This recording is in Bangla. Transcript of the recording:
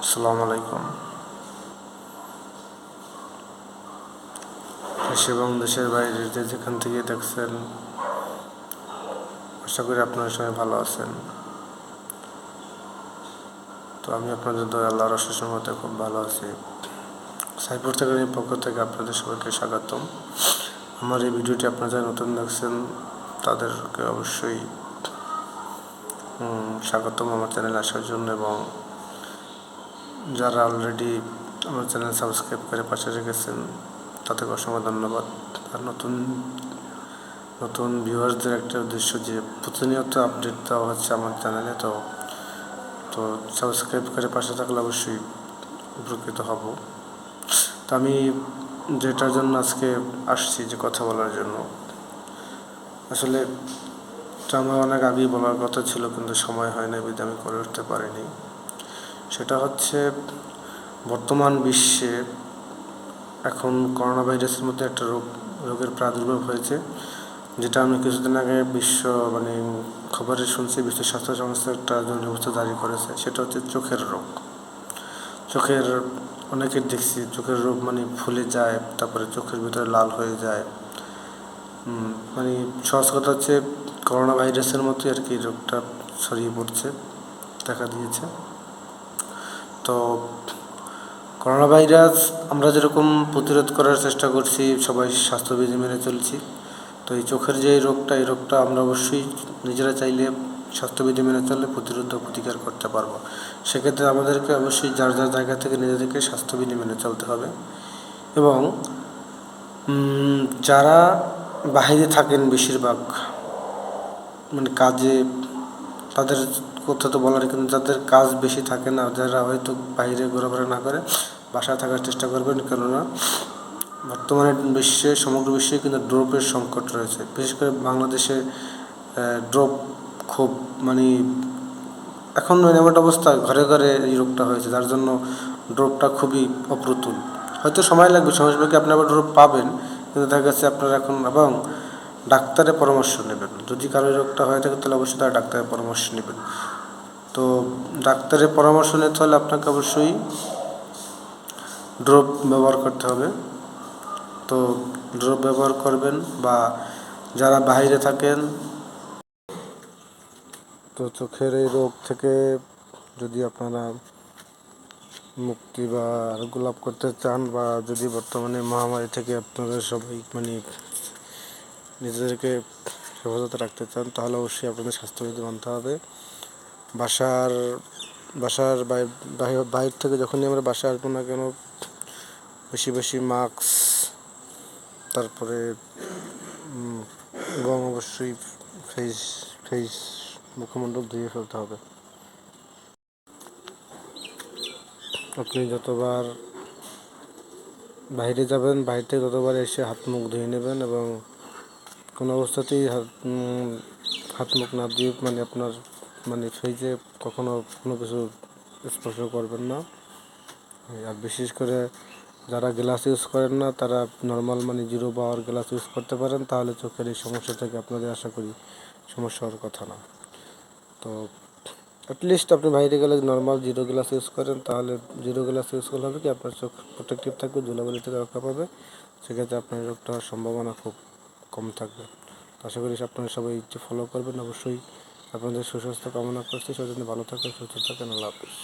আসসালামু আলাইকুম। দেশ এবং দেশের বাইরে যে যেখান থেকে দেখছেন, আশা করি আপনারা সবাই ভালো আছেন। তো আমি আপনাদের দয়া আল্লাহর অশেষ রহমতে খুব ভালো আছি। সাইফুর চাকরির পক্ষ থেকে আপনাদের সবাইকে স্বাগতম। আমার এই ভিডিওটি আপনারা যারা নতুন দেখছেন তাদেরকে অবশ্যই স্বাগতম আমার চ্যানেলে আসার জন্য, এবং যারা অলরেডি আমার চ্যানেল সাবস্ক্রাইব করে পাশে রেখেছেন তাদেরকে অসংখ্য ধন্যবাদ। আর নতুন নতুন ভিউয়ার্সদের একটা উদ্দেশ্য যে প্রতিনিয়ত আপডেট দেওয়া হচ্ছে আমার চ্যানেলে, তো সাবস্ক্রাইব করে পাশে থাকলে অবশ্যই উপকৃত হব। তো আমি যেটার জন্য আজকে আসছি, যে কথা বলার জন্য, আসলে আমার অনেক আগেই বলার কথা ছিল, কিন্তু সময় হয় না, বিধে আমি করে উঠতে পারিনি। সেটা হচ্ছে বর্তমান বিশ্বে এখন করোনা ভাইরাসের মধ্যে একটা রোগের প্রাদুর্ভাব হয়েছে, যেটা আমি কিছুদিন আগে খবরে শুনছি। বিশ্ব স্বাস্থ্য সংস্থা একটা জরুরি অবস্থা জারি করেছে। সেটা হচ্ছে চোখের রোগ। চোখের অনেকের দেখছি চোখের রোগ ফুলে যায়, তারপরে চোখের ভিতরে লাল হয়ে যায়। সহজ কথা হচ্ছে করোনা ভাইরাসের মতোই আর কি রোগটা ছড়িয়ে পড়ছে, দেখা দিয়েছে। তো করোনা ভাইরাস আমরা যেরকম প্রতিরোধ করার চেষ্টা করছি, সবাই স্বাস্থ্যবিধি মেনে চলছি। তো এই চোখের যে এই রোগটা আমরা অবশ্যই নিজেরা চাইলে স্বাস্থ্যবিধি মেনে চললে প্রতিরোধ ও প্রতিকার করতে পারবো। সেক্ষেত্রে আমাদেরকে অবশ্যই যার যার জায়গা থেকে নিজেদেরকে স্বাস্থ্যবিধি মেনে চলতে হবে। এবং যারা বাইরে থাকেন বেশিরভাগ কাজে, তাদের কথা তো বলার, কিন্তু যাদের কাজ বেশি থাকে না, যারা হয়তো বাইরে ঘোরাফেরা না করে বাসায় থাকার চেষ্টা করবেন। কেননা বর্তমানে সমগ্র বিশ্বে কিন্তু ড্রপের সংকট রয়েছে। বিশেষ করে বাংলাদেশে ড্রপ খুব এখন এমন অবস্থা, ঘরে ঘরে এই রোগটা হয়েছে, যার জন্য ড্রপটা খুবই অপ্রতুল। হয়তো সময় লাগবে, সহজভাবে আপনি আবার ড্রপ পাবেন, কিন্তু দেখা গেছে আপনার এখন, এবং ডাক্তারের পরামর্শ নেবেন। যদি কারো রোগটা হয়ে থাকে তাহলে অবশ্যই তারা ডাক্তারের পরামর্শ নেবেন। তো ডাক্তারের পরামর্শ নিতে হলে আপনাকে অবশ্যই ড্রপ ব্যবহার করতে হবে। তো ড্রপ ব্যবহার করবেন, বা যারা বাইরে থাকেন, তো চোখের এই রোগ থেকে যদি আপনারা মুক্তি বা আরোগ্য লাভ করতে চান, বা যদি বর্তমানে মহামারী থেকে আপনারা সবাই নিজেদেরকে হেফাজতে রাখতে চান, তাহলে অবশ্যই আপনাদের স্বাস্থ্যবিধি মানতে হবে। বাসার বাইরে থেকে যখনই আমরা বাসায় আসবো না কেন, বেশি বেশি মাস্ক, তারপরে এবং অবশ্যই ফেস মুখমণ্ডল ধুয়ে ফেলতে হবে। আপনি যতবার বাইরে যাবেন, বাইরে থেকে ততবার এসে হাত মুখ ধুয়ে নেবেন, এবং কোনো অবস্থাতেই হাত মুখ না দিয়ে আপনার ফেসে কখনো কোনো কিছু স্পর্শ করবেন না। আর বিশেষ করে যারা গ্লাস ইউজ করেন না, তারা নর্মাল 0 পাওয়ার গ্লাস ইউজ করতে পারেন, তাহলে চোখের এই সমস্যা থেকে আপনাদের আশা করি সমস্যা হওয়ার কথা না। তো অ্যাটলিস্ট আপনি বাইরে গেলে নর্মাল 0 গ্লাস ইউজ করেন, তাহলে 0 গ্লাস ইউজ করলে হবে কি, আপনার চোখ প্রোটেক্টিভ থাকবে, ধুলাবালি থেকে রক্ষা পাবে। সেক্ষেত্রে আপনার রোগটা হওয়ার সম্ভাবনা খুব কম থাকবে। আশা করি আপনারা সবাই ফলো করবেন। অবশ্যই আপনাদের সুস্বাস্থ্য কামনা করছি। সেজন্য ভালো থাকেন, সুস্থ থাকেন। আল্লাহ হাফেজ।